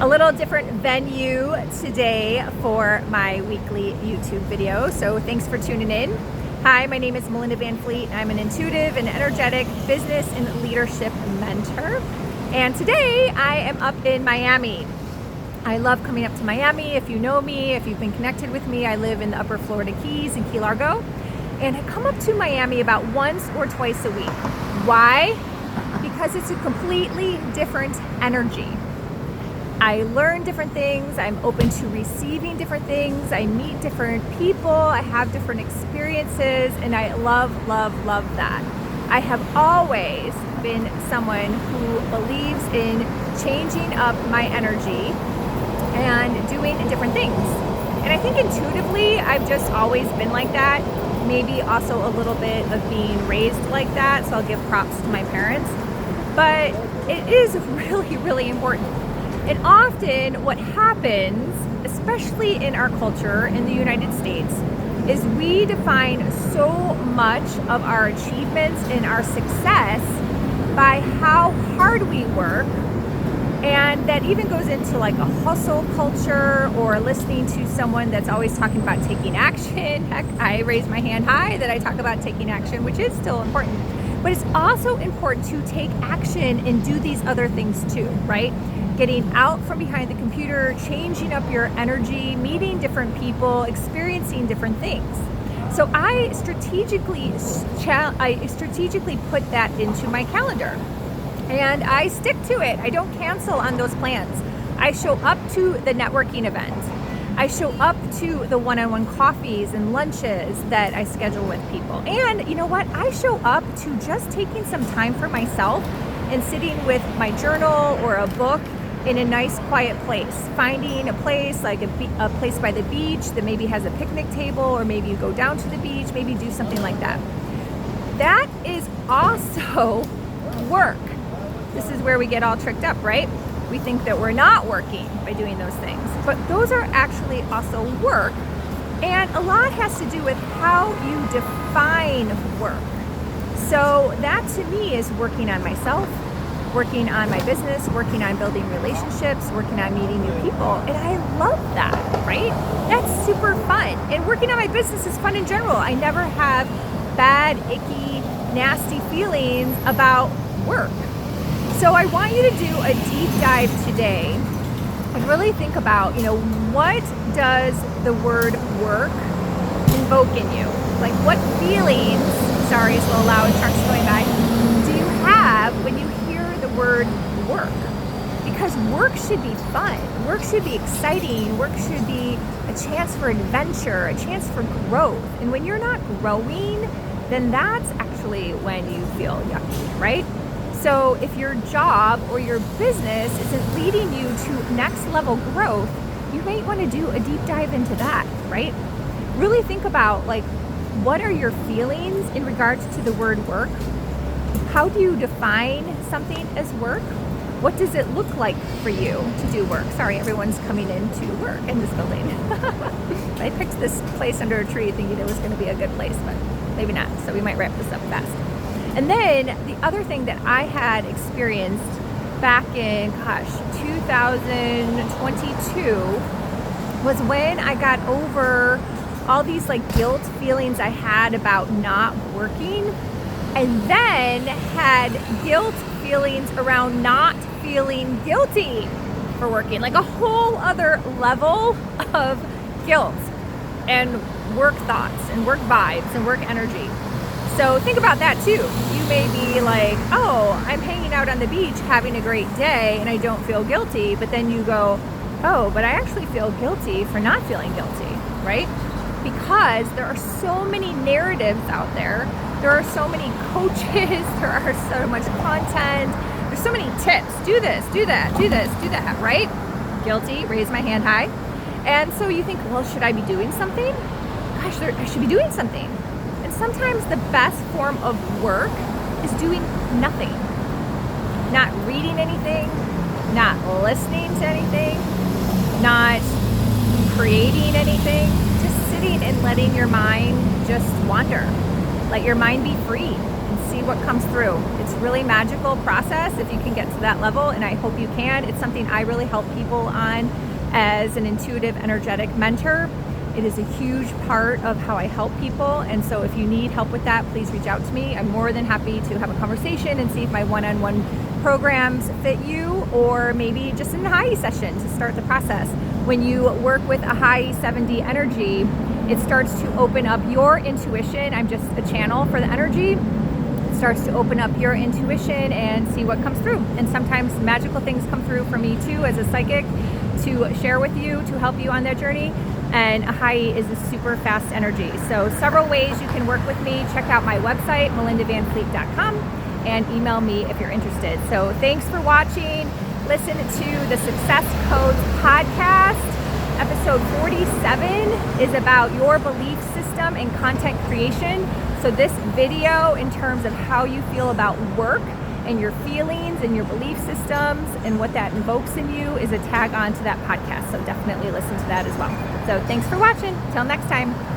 A little different venue today for my weekly YouTube video, so thanks for tuning in. Hi, my name is Melinda Van Fleet. I'm an intuitive and energetic business and leadership mentor, and today I am up in Miami. I love coming up to Miami. If you know me, if you've been connected with me, I live in the upper Florida Keys in Key Largo, and I come up to Miami about once or twice a week. Why? Because it's a completely different energy. I learn different things, I'm open to receiving different things, I meet different people, I have different experiences, and I love that. I have always been someone who believes in changing up my energy and doing different things. And I think intuitively, I've just always been like that. Maybe also a little bit of being raised like that, so I'll give props to my parents. But it is really important. And often what happens, especially in our culture in the United States, is we define so much of our achievements and our success by how hard we work. And that even goes into like a hustle culture, or listening to someone that's always talking about taking action. Heck, I raise my hand high that I talk about taking action, which is still important. But it's also important to take action and do these other things too, right? Getting out from behind the computer, changing up your energy, meeting different people, experiencing different things. So I strategically put that into my calendar, and I stick to it. I don't cancel on those plans. I show up to the networking events. I show up to the one-on-one coffees and lunches that I schedule with people. And you know what? I show up to just taking some time for myself and sitting with my journal or a book in a nice quiet place, finding a place like a place by the beach that maybe has a picnic table, or maybe you go down to the beach, maybe do something like that. That is also work. This is where we get all tricked up, right? We think that we're not working by doing those things, but those are actually also work. And a lot has to do with how you define work. So that to me is working on myself, working on my business, working on building relationships, working on meeting new people. And I love that, right? That's super fun. And working on my business is fun in general. I never have bad, icky, nasty feelings about work. So I want you to do a deep dive today and really think about, what does the word work invoke in you? Like, what feelings, sorry, it's a little loud, trucks going by, do you have when you hear the word work? Because work should be fun. Work should be exciting. Work should be a chance for adventure, a chance for growth. And when you're not growing, then that's actually when you feel yucky, right? So if your job or your business isn't leading you to next level growth, you might want to do a deep dive into that, right? Really think about, like, what are your feelings in regards to the word work? How do you define something as work? What does it look like for you to do work? Sorry, everyone's coming in to work in this building. I picked this place under a tree thinking it was going to be a good place, but maybe not. So we might wrap this up fast. And then the other thing that I had experienced back in, 2022 was when I got over all these like guilt feelings I had about not working, and then had guilt feelings around not feeling guilty for working, like a whole other level of guilt and work thoughts and work vibes and work energy. So think about that too. You may be like, oh, I'm hanging out on the beach having a great day and I don't feel guilty, but then you go, oh, but I actually feel guilty for not feeling guilty, right? Because there are so many narratives out there. There are so many coaches, there are so much content, there's so many tips. Do this, do that, do this, do that, right? Guilty, raise my hand high. And so you think, well, should I be doing something? Gosh, I should be doing something. And sometimes the best form of work is doing nothing. Not reading anything, not listening to anything, not creating anything, just sitting and letting your mind just wander. Let your mind be free and see what comes through. It's a really magical process if you can get to that level, and I hope you can. It's something I really help people on as an intuitive, energetic mentor. It is a huge part of how I help people, and so if you need help with that, please reach out to me. I'm more than happy to have a conversation and see if my one-on-one programs fit you, or maybe just an Ahai session to start the process. When you work with Ahai 7D energy, it starts to open up your intuition. I'm just a channel for the energy. It starts to open up your intuition and see what comes through. And sometimes magical things come through for me too as a psychic to share with you, to help you on that journey. And Ahai is a super fast energy. So several ways you can work with me. Check out my website, melindavanfleet.com, and email me if you're interested. So thanks for watching. Listen to the Success Codes podcast. Episode 47 is about your belief system and content creation. So this video, in terms of how you feel about work and your feelings and your belief systems and what that invokes in you, is a tag on to that podcast. So definitely listen to that as well. So thanks for watching. Till next time.